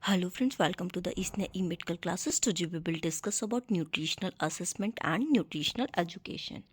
Hello friends, welcome to the ISNA e-medical classes. Today we will discuss about nutritional assessment and nutritional education.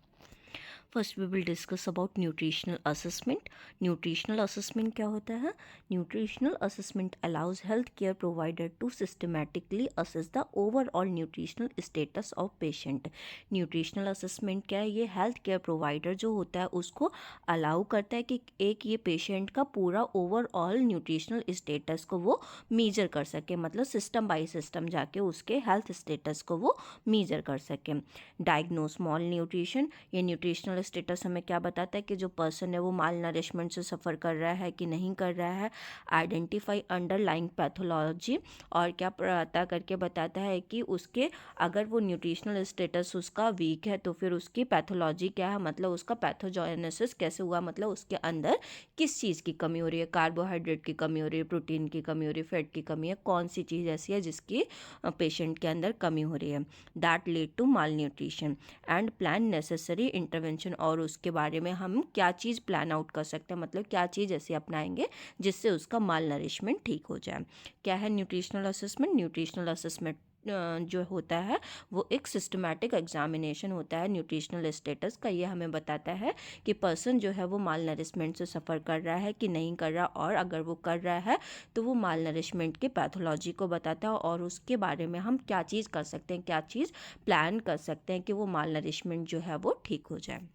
First we will discuss about nutritional assessment. Nutritional assessment क्या होता है? Nutritional assessment allows health care provider to systematically assess the overall nutritional status of patient. Nutritional assessment क्या है? ये health care provider जो होता है उसको अलाउ करता है कि एक ये पेशेंट का पूरा ओवरऑल न्यूट्रिशनल स्टेटस को वो मीजर कर सके, मतलब सिस्टम बाय सिस्टम जाके उसके हेल्थ स्टेटस को वो मीजर कर सके. Diagnose mall nutrition. ये न्यूट्रिशनल स्टेटस हमें क्या बताता है कि जो पर्सन है वो माल नरिशमेंट से सफ़र कर रहा है कि नहीं कर रहा है. Identify underlying pathology. और क्या पता करके बताता है कि उसके अगर वो न्यूट्रिशनल स्टेटस उसका वीक है तो फिर उसकी पैथोलॉजी क्या है, मतलब उसका पैथोजेनेसिस कैसे हुआ, मतलब उसके अंदर किस चीज़ की कमी हो रही है. कार्बोहाइड्रेट की कमी हो रही है, प्रोटीन की कमी हो रही है, फैट की कमी है, कौन सी चीज़ ऐसी है जिसकी पेशेंट के अंदर कमी हो रही है. That lead to malnutrition and plan necessary intervention. और उसके बारे में हम क्या चीज़ प्लान आउट कर सकते हैं, मतलब क्या चीज़ ऐसे अपनाएंगे जिससे उसका माल नरिशमेंट ठीक हो जाए. क्या है न्यूट्रिशनल असेसमेंट? न्यूट्रिशनल असेसमेंट जो होता है वो एक सिस्टमैटिक एग्जामिनेशन होता है न्यूट्रिशनल स्टेटस का. ये हमें बताता है कि पर्सन जो है वो माल नरिशमेंट से सफ़र कर रहा है कि नहीं कर रहा, और अगर वो कर रहा है तो वो माल नरिशमेंट के पैथोलॉजी को बताता है और उसके बारे में हम क्या चीज़ कर सकते हैं, क्या चीज़ प्लान कर सकते हैं कि वो माल नरिशमेंट जो है वो ठीक हो जाए.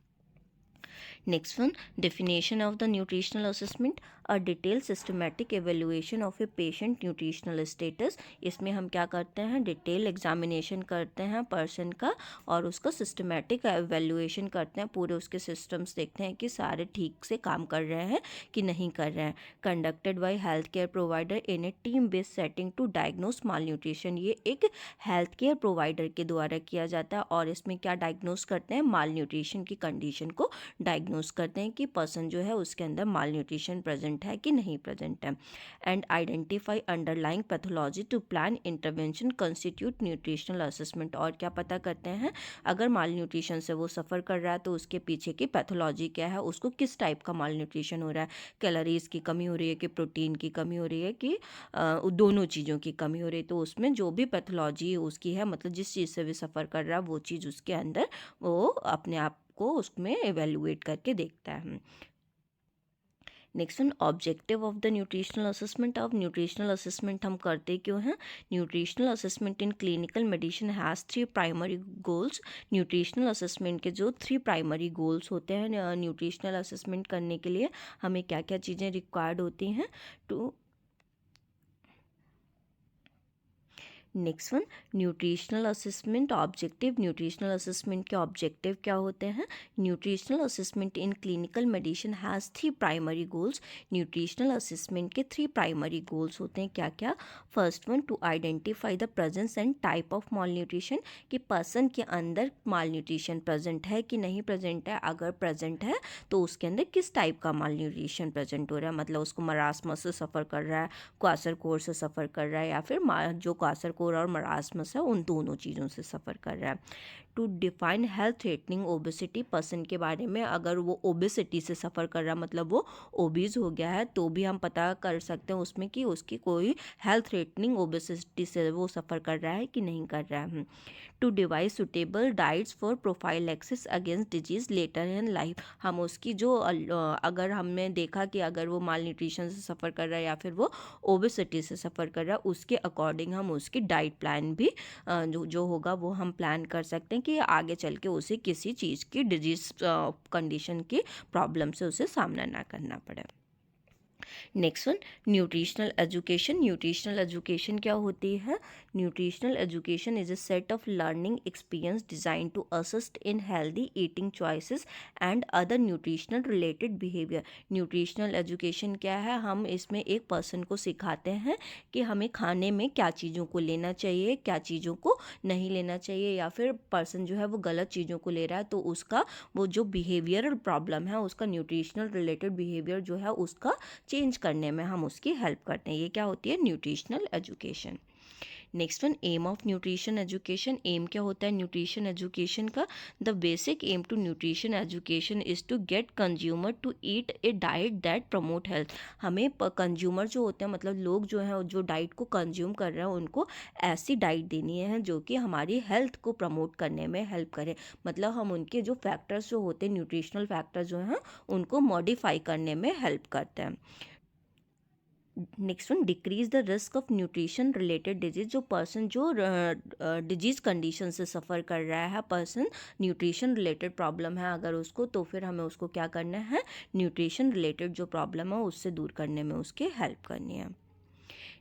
Next one, definition of the nutritional assessment. A detailed systematic evaluation of a patient nutritional status. इसमें हम क्या करते हैं? डिटेल एग्जामिनेशन करते हैं पर्सन का और उसका सिस्टमेटिक एवेल्यूएशन करते हैं, पूरे उसके सिस्टम्स देखते हैं कि सारे ठीक से काम कर रहे हैं कि नहीं कर रहे हैं. Conducted by health care provider in a team based setting to diagnose malnutrition. ये एक हेल्थ केयर प्रोवाइडर के द्वारा किया जाता है और इसमें क्या डायग्नोस करते हैं? माल न्यूट्रिशन की कंडीशन को डायग्नोस करते हैं कि पर्सन जो है उसके अंदर माल न्यूट्रिशन प्रेजेंट है कि नहीं प्रेजेंट है. And identify underlying pathology to plan intervention constitute nutritional assessment. और क्या पता करते हैं? अगर माल न्यूट्रिशन से वो सफ़र कर रहा है तो उसके पीछे की पैथोलॉजी क्या है, उसको किस टाइप का माल न्यूट्रिशन हो रहा है, कैलोरीज की कमी हो रही है कि प्रोटीन की कमी हो रही है कि दोनों चीज़ों की कमी हो रही है. तो उसमें जो भी पैथोलॉजी उसकी है, मतलब जिस चीज़ से भी सफ़र कर रहा है वो चीज़ उसके अंदर वो अपने आप को उसमें एवेल्युएट करके देखता है. Next one, objective of the nutritional assessment. Of nutritional assessment हम करते क्यों हैं? Nutritional assessment in clinical medicine has 3 primary goals. Nutritional assessment के जो 3 प्राइमरी गोल्स होते हैं न्यूट्रिशनल असेसमेंट करने के लिए हमें क्या क्या चीज़ें रिक्वायर्ड होती हैं two. Next one, nutritional assessment objective. Nutritional assessment के ऑब्जेक्टिव क्या होते हैं? Nutritional assessment in clinical medicine has 3 primary goals. Nutritional assessment के 3 प्राइमरी गोल्स होते हैं. क्या क्या? First one, to identify the presence and type of malnutrition. कि पर्सन के अंदर माल न्यूट्रिशन प्रेजेंट है कि नहीं प्रेजेंट है. अगर प्रेजेंट है तो उसके अंदर किस टाइप का माल न्यूट्रिशन प्रेजेंट हो रहा है, मतलब उसको मरासमस से सफ़र कर रहा है, क्वासरकोर से सफ़र कर रहा है, या फिर जो क्वासरकोर और मरासमस है उन दोनों चीज़ों से सफ़र कर रहा है. To define health threatening obesity. Person के बारे में अगर वो ओबेसिटी से सफ़र कर रहा है, मतलब वो ओबीज हो गया है, तो भी हम पता कर सकते हैं उसमें कि उसकी कोई हेल्थ थ्रेटनिंग ओबेसिटी से वो सफ़र कर रहा है कि नहीं कर रहा है. To devise suitable diets for prophylaxis against disease later in life. हम उसकी जो अगर हमने देखा कि अगर वो माल न्यूट्रिशन से सफ़र कर रहा है या फिर वो ओबेसिटी से सफ़र कर रहा है, उसके अकॉर्डिंग हम उसकी डाइट प्लान भी जो होगा वो हम प्लान कर सकते हैं कि आगे चल के उसे किसी चीज़ की डिजीज़ कंडीशन की प्रॉब्लम से उसे सामना ना करना पड़े. Next one, nutritional education. Nutritional education क्या होती है? Nutritional education is a set of learning experience design to assist in healthy eating choices and other nutritional related behaviour. Nutritional education क्या है? हम इसमें एक पर्सन को सिखाते हैं कि हमें खाने में क्या चीज़ों को लेना चाहिए, क्या चीज़ों को नहीं लेना चाहिए, या फिर पर्सन जो है वो गलत चीज़ों को ले रहा है तो उसका वो जो बिहेवियरल प्रॉब्लम है, उसका न्यूट्रिशनल रिलेटेड बिहेवियर जो है उसका चेंज करने में हम उसकी हेल्प करते हैं. ये क्या होती है? Nutritional education. Next one, aim of nutrition education. Aim क्या होता है न्यूट्रिशन एजुकेशन का? The basic aim to nutrition education is to get consumer to eat a diet that promote health. हमें कंज्यूमर जो होते हैं, मतलब लोग जो हैं जो डाइट को कंज्यूम कर रहे हैं, उनको ऐसी डाइट देनी है जो कि हमारी हेल्थ को प्रमोट करने में हेल्प करे। मतलब हम उनके जो फैक्टर्स जो होते हैं, न्यूट्रिशनल फैक्टर्स जो हैं, उनको मॉडिफाई करने में हेल्प करते हैं। Next one, decrease the risk of nutrition related disease. जो पर्सन जो डिजीज कंडीशन से सफ़र कर रहा है, पर्सन न्यूट्रिशन रिलेटेड प्रॉब्लम है अगर उसको, तो फिर हमें उसको क्या करना है, न्यूट्रिशन रिलेटेड जो प्रॉब्लम है उससे दूर करने में उसकी हेल्प करनी है।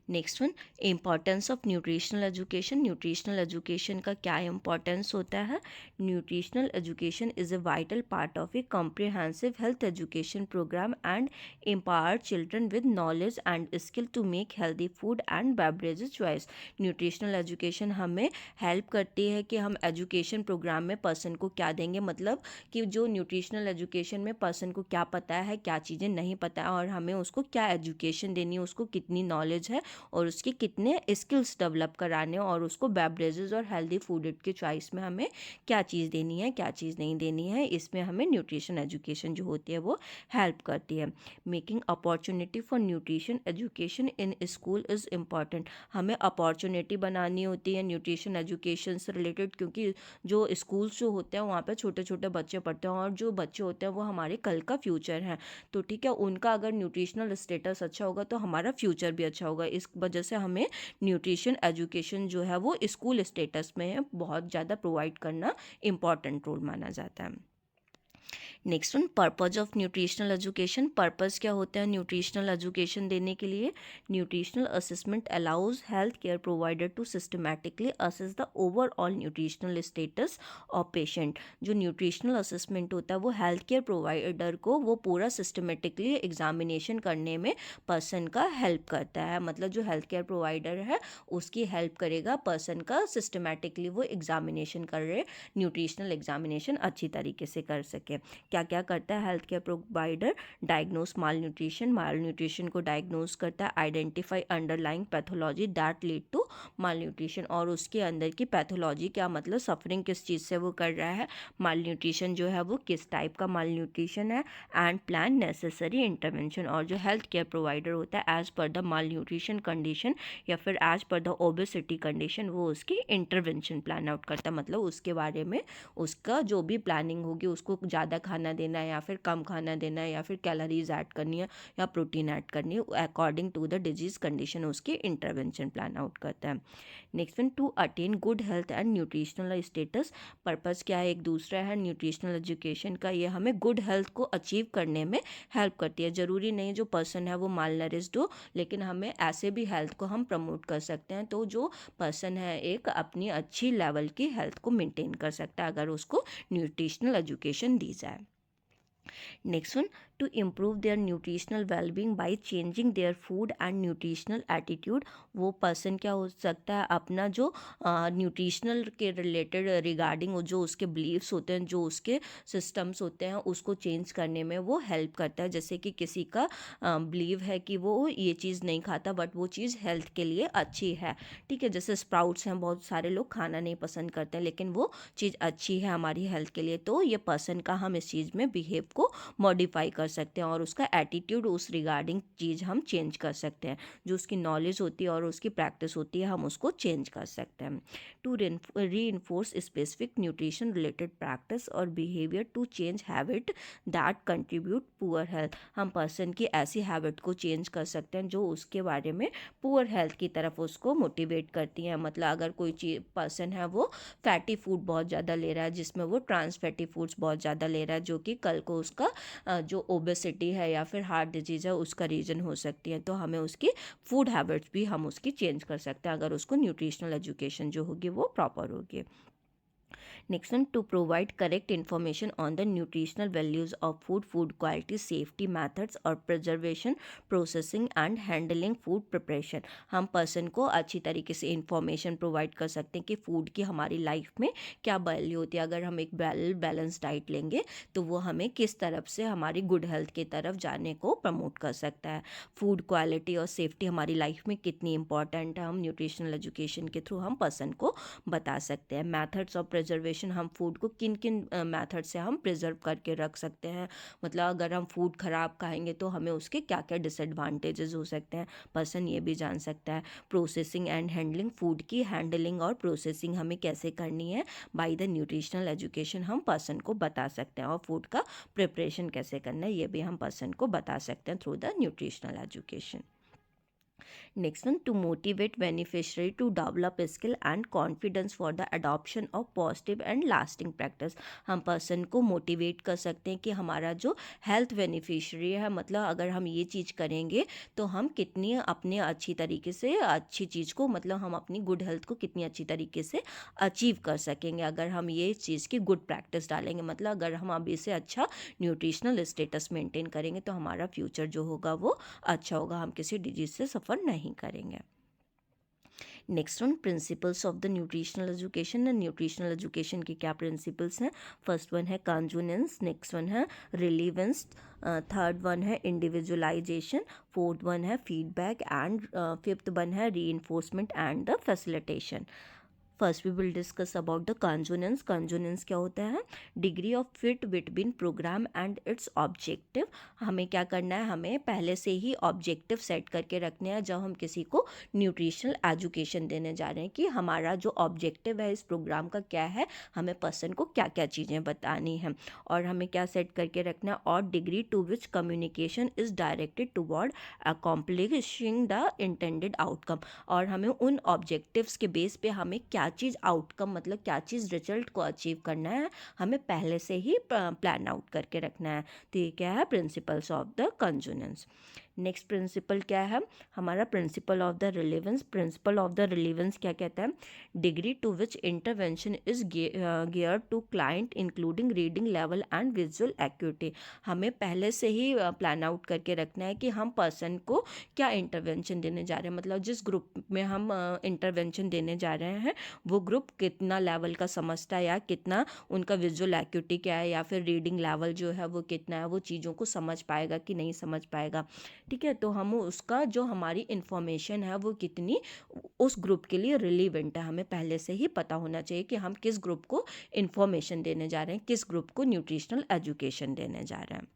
Next one, importance of nutritional education. Nutritional education का क्या इम्पॉर्टेंस होता है? Nutritional education is a vital part of a comprehensive health education programme and empower children with knowledge and skill to make healthy food and beverages choice. Nutritional education हमें help करती है कि हम education programme में person को क्या देंगे, मतलब कि जो न्यूट्रिशनल एजुकेशन में पर्सन को क्या पता है, क्या चीज़ें नहीं पता है, और हमें उसको क्या एजुकेशन देनी है, उसको कितनी नॉलेज है और उसके कितने स्किल्स डेवलप कराने, और उसको बेवरेजेस और हेल्दी फूड की चॉइस में हमें क्या चीज़ देनी है, क्या चीज़ नहीं देनी है, इसमें हमें न्यूट्रिशन एजुकेशन जो होती है वो हेल्प करती है। Making opportunity for nutrition education in school is important. हमें अपॉर्चुनिटी बनानी होती है न्यूट्रिशन एजुकेशन से रिलेटेड, क्योंकि जो स्कूल्स जो होते हैं वहाँ पर छोटे छोटे बच्चे पढ़ते हैं, और जो बच्चे होते हैं वो हमारे कल का फ्यूचर हैं। तो ठीक है, उनका अगर न्यूट्रिशनल स्टेटस अच्छा होगा तो हमारा फ्यूचर भी अच्छा होगा। इस वजह से हमें न्यूट्रिशन एजुकेशन जो है वो स्कूल स्टेटस में बहुत ज़्यादा प्रोवाइड करना इम्पॉर्टेंट रोल माना जाता है। Next one, purpose of nutritional education. Purpose क्या होता है न्यूट्रिशनल एजुकेशन देने के लिए? Nutritional assessment allows health care provider to systematically assess the overall nutritional status of patient. जो न्यूट्रिशनल असेसमेंट होता है वो हेल्थ केयर प्रोवाइडर को वो पूरा सिस्टमेटिकली एग्जामिनेशन करने में पर्सन का हेल्प करता है। मतलब जो हेल्थ केयर प्रोवाइडर है उसकी हेल्प करेगा पर्सन का सिस्टमैटिकली वो एग्जामिनेशन कर रहे, न्यूट्रिशनल एग्जामिनेशन अच्छी तरीके से कर सके। क्या क्या करता है health care provider? Diagnose malnutrition को डायग्नोस करता है, identify underlying pathology that lead to malnutrition, और उसके अंदर की पैथोलॉजी क्या, मतलब सफरिंग किस चीज़ से वो कर रहा है, माल न्यूट्रिशन जो है वो किस टाइप का माल न्यूट्रिशन है, एंड प्लान नेसेसरी इंटरवेंशन। और जो हेल्थ केयर प्रोवाइडर होता है as per the mall nutrition condition या फिर as per the obesity condition वो उसकी इंटरवेंशन प्लान आउट करता है। मतलब उसके बारे में उसका जो भी प्लानिंग होगी, उसको ज़्यादा खाना देना है या फिर कम खाना देना है, या फिर कैलोरीज ऐड करनी है या प्रोटीन ऐड करनी है, according to the disease condition उसकी इंटरवेंशन प्लान आउट करता है। Next one, to attain good health and nutritional status. Purpose क्या है? एक दूसरा है न्यूट्रिशनल एजुकेशन का, ये हमें गुड हेल्थ को अचीव करने में हेल्प करती है। ज़रूरी नहीं जो पर्सन है वो माल नरिश्ड हो, लेकिन हमें ऐसे भी हेल्थ को हम प्रमोट कर सकते हैं। तो जो पर्सन है एक अपनी अच्छी लेवल की हेल्थ को मेंटेन कर सकता है अगर उसको न्यूट्रिशनल एजुकेशन दी जाए। Next one, to improve their nutritional wellbeing by changing their food and nutritional attitude. वो पर्सन क्या हो सकता है अपना जो न्यूट्रिशनल के रिलेटेड रिगार्डिंग जो उसके बिलीव्स होते हैं, जो उसके सिस्टम्स होते हैं, उसको चेंज करने में वो हेल्प करता है। जैसे कि किसी का बिलीव है कि वो ये चीज़ नहीं खाता बट वो चीज़ हेल्थ के लिए अच्छी है, ठीक है। जैसे स्प्राउट्स हैं, बहुत सारे लोग खाना नहीं पसंद करते हैं लेकिन वो चीज़ अच्छी है हमारी हेल्थ के लिए, तो ये पर्सन का हम इस चीज़ में बिहेव को मॉडिफाई कर सकते हैं और उसका एटीट्यूड उस रिगार्डिंग चीज़ हम चेंज कर सकते हैं। जो उसकी नॉलेज होती है और उसकी प्रैक्टिस होती है हम उसको चेंज कर सकते हैं। To reinforce specific nutrition related practice और behaviour to change habit that contribute poor health. हम पर्सन की ऐसी हैबिट को चेंज कर सकते हैं जो उसके बारे में पुअर हेल्थ की तरफ उसको मोटिवेट करती हैं। मतलब अगर कोई चीज पर्सन है वो फैटी फूड बहुत ज़्यादा ले रहा है, जिसमें वो ट्रांस फैटी फूड्स बहुत ज़्यादा ले रहा है, जो कि कल को उसका जो ओबेसिटी है या फिर हार्ट डिजीज़ है उसका रीज़न हो सकती है, तो हमें उसकी फूड हैबिट्स भी हम उसकी चेंज कर सकते हैं अगर उसको न्यूट्रिशनल एजुकेशन जो होगी वो प्रॉपर होगी। Next one, to provide correct information on the nutritional values of food, food quality, safety methods और preservation, processing and handling food preparation. हम पर्सन को अच्छी तरीके से इंफॉर्मेशन प्रोवाइड कर सकते हैं कि फूड की हमारी लाइफ में क्या वैल्यू होती है. अगर हम एक बैलेंस डाइट लेंगे तो वो हमें किस तरफ से हमारी गुड हेल्थ की तरफ जाने को प्रमोट कर सकता है. फूड क्वालिटी और सेफ्टी हमारी लाइफ में कितनी इंपॉर्टेंट है, हम न्यूट्रिशनल एजुकेशन के थ्रू हम पर्सन को बता सकते हैं. मेथड्स ऑफ प्रिजर्वेशन, हम फूड को किन किन मेथड से हम प्रिजर्व करके रख सकते हैं. मतलब अगर हम फूड ख़राब खाएंगे तो हमें उसके क्या क्या डिसएडवांटेजेस हो सकते हैं, पर्सन ये भी जान सकता है. प्रोसेसिंग एंड हैंडलिंग, फूड की हैंडलिंग और प्रोसेसिंग हमें कैसे करनी है बाय द न्यूट्रिशनल एजुकेशन हम पर्सन को बता सकते हैं. और फूड का प्रिपरेशन कैसे करना है ये भी हम पर्सन को बता सकते हैं through the nutritional education. Next one, to motivate beneficiary to develop skill and confidence for the adoption of positive and lasting practice. हम पर्सन को मोटिवेट कर सकते हैं कि हमारा जो हेल्थ बेनिफिशरी है, मतलब अगर हम ये चीज़ करेंगे तो हम कितनी अपने अच्छी तरीके से अच्छी चीज़ को, मतलब हम अपनी गुड हेल्थ को कितनी अच्छी तरीके से अचीव कर सकेंगे अगर हम ये चीज़ की गुड प्रैक्टिस डालेंगे. मतलब अगर हम अभी से अच्छा न्यूट्रिशनल स्टेटस मेंटेन करेंगे तो हमारा फ्यूचर जो होगा वो अच्छा होगा, हम किसी डिजीज़ से सफ़र नहीं करेंगे. Next one, principles of the nutritional education. Nutritional education के क्या प्रिंसिपल्स हैं? फर्स्ट वन है कॉन्जुनेंस, नेक्स्ट वन है रिलीवेंस, थर्ड वन है इंडिविजुअलाइजेशन, फोर्थ वन है फीडबैक एंड फिफ्थ वन है reinforcement and the facilitation. First we will discuss about the congruence. Congruence क्या होता है? Degree of fit between programme and its objective. हमें क्या करना है, हमें पहले से ही ऑब्जेक्टिव सेट करके रखने हैं जब हम किसी को न्यूट्रिशनल एजुकेशन देने जा रहे हैं कि हमारा जो ऑब्जेक्टिव है इस प्रोग्राम का क्या है, हमें पर्सन को क्या क्या चीज़ें बतानी हैं और हमें क्या सेट करके रखना है. और degree to which communication is directed toward accomplishing the intended outcome. और हमें उन ऑब्जेक्टिव्स के बेस पे हमें क्या चीज़ आउटकम, मतलब क्या चीज़ रिजल्ट को अचीव करना है, हमें पहले से ही प्लान आउट करके रखना है. तो ये क्या है? Principles of the congruence. Next principle क्या है हमारा? Principle of the relevance. Principle of the relevance क्या कहता है? Degree to which intervention is gear to client including reading level and visual acuity. हमें पहले से ही प्लान आउट करके रखना है कि हम पर्सन को क्या इंटरवेंशन देने जा रहे हैं, मतलब जिस ग्रुप में हम इंटरवेंशन देने जा रहे हैं वो ग्रुप कितना लेवल का समझता है या कितना उनका विजुअल एक्यूटी क्या है या फिर रीडिंग लेवल जो है वो कितना है, वो चीज़ों को समझ पाएगा कि नहीं समझ पाएगा. ठीक है, तो हम उसका जो हमारी इन्फॉर्मेशन है वो कितनी उस ग्रुप के लिए रिलीवेंट है, हमें पहले से ही पता होना चाहिए कि हम किस ग्रुप को इन्फॉर्मेशन देने जा रहे हैं, किस ग्रुप को न्यूट्रिशनल एजुकेशन देने जा रहे हैं.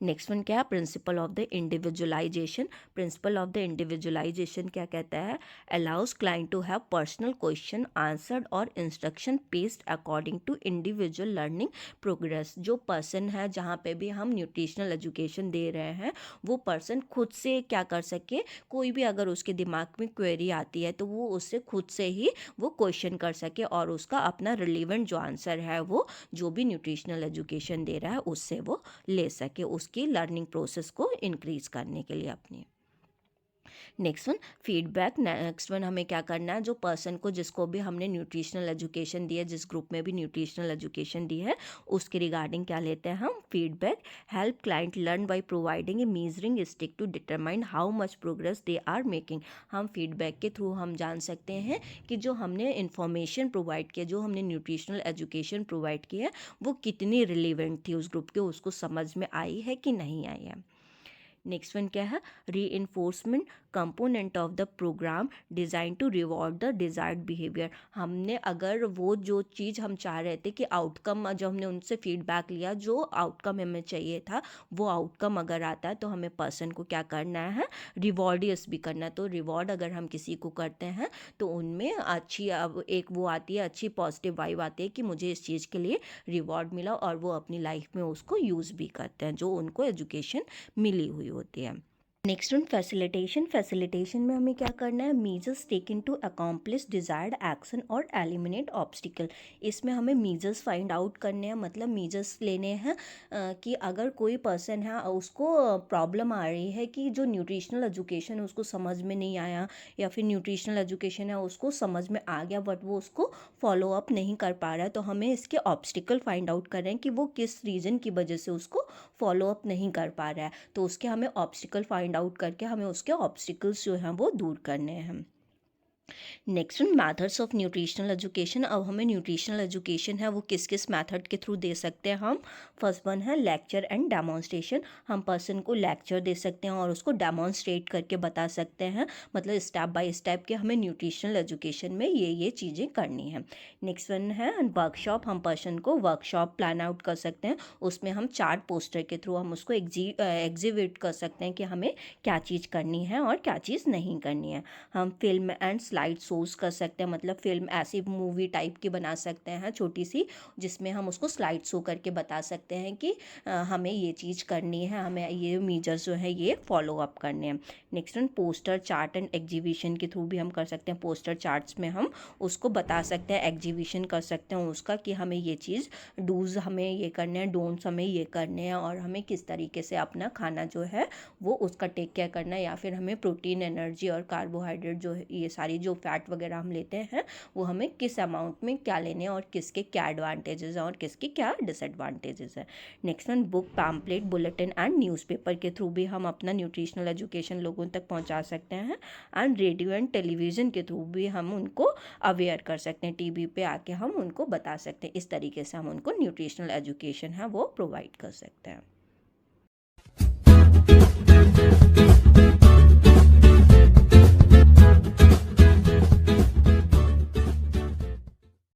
नेक्स्ट वन क्या है? Principle of the individualisation. Principle of the individualisation क्या कहता है? Allows client to have personal question answered और instruction paced according to individual learning progress. जो पर्सन है जहाँ पे भी हम न्यूट्रिशनल एजुकेशन दे रहे हैं वो पर्सन खुद से क्या कर सके, कोई भी अगर उसके दिमाग में क्वेरी आती है तो वो उससे खुद से ही वो क्वेश्चन कर सके और उसका अपना रिलेवेंट जो आंसर है वो जो भी न्यूट्रिशनल एजुकेशन दे रहा है उससे वो ले सके, उसकी लर्निंग प्रोसेस को इंक्रीज करने के लिए अपनी. Next one feedback. Next one हमें क्या करना है, जो पर्सन को जिसको भी हमने न्यूट्रिशनल एजुकेशन दी है, जिस ग्रुप में भी न्यूट्रिशनल एजुकेशन दी है उसके रिगार्डिंग क्या लेते हैं हम? Feedback. Help client learn by providing a measuring stick to determine how much progress they are making. हम फीडबैक के थ्रू हम जान सकते हैं कि जो हमने इन्फॉर्मेशन प्रोवाइड किया, जो हमने न्यूट्रिशनल एजुकेशन प्रोवाइड की है वो कितनी रिलेवेंट थी उस ग्रुप के, उसको समझ में आई है कि नहीं आई है. नेक्स्ट वन क्या है? री component of the programme design to reward the desired behaviour. हमने अगर वो जो चीज़ हम चाह रहे थे कि आउटकम, जब हमने उनसे फीडबैक लिया जो आउटकम हमें चाहिए था वो आउटकम अगर आता है तो हमें पर्सन को क्या करना है? रिवॉर्डियस भी करना है. तो रिवॉर्ड अगर हम किसी को करते हैं तो उनमें अच्छी अब एक वो आती है, अच्छी पॉजिटिव वाइब आती है कि मुझे इस चीज़ के लिए रिवॉर्ड मिला और वो अपनी लाइफ में उसको यूज़ भी करते हैं जो उनको एजुकेशन मिली हुई होती है. Next one facilitation. फैसिलिटेशन में हमें क्या करना है, measures taken to accomplish desired action और एलिमिनेट ऑब्स्टिकल। इसमें हमें मीजर्स फाइंड आउट करने हैं, मतलब मीजर्स लेने हैं कि अगर कोई पर्सन है उसको प्रॉब्लम आ रही है कि जो न्यूट्रिशनल एजुकेशन है उसको समझ में नहीं आया, या फिर न्यूट्रिशनल एजुकेशन है उसको समझ में आ गया बट वो उसको फॉलो अप नहीं कर पा रहा है, तो हमें इसके ऑब्स्टिकल फाइंड आउट कर रहे हैं कि वो किस रीज़न की वजह से उसको फॉलो अप नहीं कर पा रहा है, तो उसके हमें ऑब्स्टिकल फाइंड आउट करके हमें उसके ऑब्स्टिकल्स जो हैं वो दूर करने हैं। Next one methods of nutritional education. अब हमें न्यूट्रिशनल एजुकेशन है वो किस किस मैथड के थ्रू दे सकते हैं हम। फर्स्ट वन है लेक्चर एंड डेमोन्स्ट्रेशन। हम पर्सन को लेक्चर दे सकते हैं और उसको डेमोन्स्ट्रेट करके बता सकते हैं, मतलब स्टेप बाय स्टेप के हमें न्यूट्रिशनल एजुकेशन में ये चीज़ें करनी है। नेक्स्ट वन है वर्कशॉप। हम पर्सन को वर्कशॉप प्लान आउट कर सकते हैं, उसमें हम चार्ट पोस्टर के थ्रू हम उसको एग्जीबिट कर सकते हैं कि हमें क्या चीज़ करनी है और क्या चीज़ नहीं करनी है। हम फिल्म एंड स्लाइड शोज कर सकते हैं, मतलब फिल्म ऐसी मूवी टाइप की बना सकते हैं छोटी सी, जिसमें हम उसको स्लाइड शो करके बता सकते हैं कि हमें ये चीज़ करनी है, हमें ये मेजर्स जो है ये फॉलो अप करने हैं। Next one poster chart and exhibition के थ्रू भी हम कर सकते हैं। पोस्टर चार्ट्स में हम उसको बता सकते हैं, एग्जीबिशन कर सकते हैं उसका कि हमें ये चीज़ डूज हमें ये करने हैं, डोंट्स हमें ये करने हैं, और हमें किस तरीके से अपना खाना जो है वो उसका टेक केयर करना है, या फिर हमें प्रोटीन, एनर्जी और कार्बोहाइड्रेट जो ये सारी जो फैट वगैरह हम लेते हैं वो हमें किस अमाउंट में क्या लेने हैं और किसके क्या एडवांटेजेस हैं और किसके क्या डिसएडवांटेजेस हैं। Next one book, pamphlet, bulletin and newspaper के थ्रू भी हम अपना न्यूट्रिशनल एजुकेशन लोगों तक पहुंचा सकते हैं, एंड रेडियो एंड टेलीविज़न के थ्रू भी हम उनको अवेयर कर सकते हैं, टीवी पे आके हम उनको बता सकते हैं। इस तरीके से हम उनको न्यूट्रिशनल एजुकेशन है वो प्रोवाइड कर सकते हैं।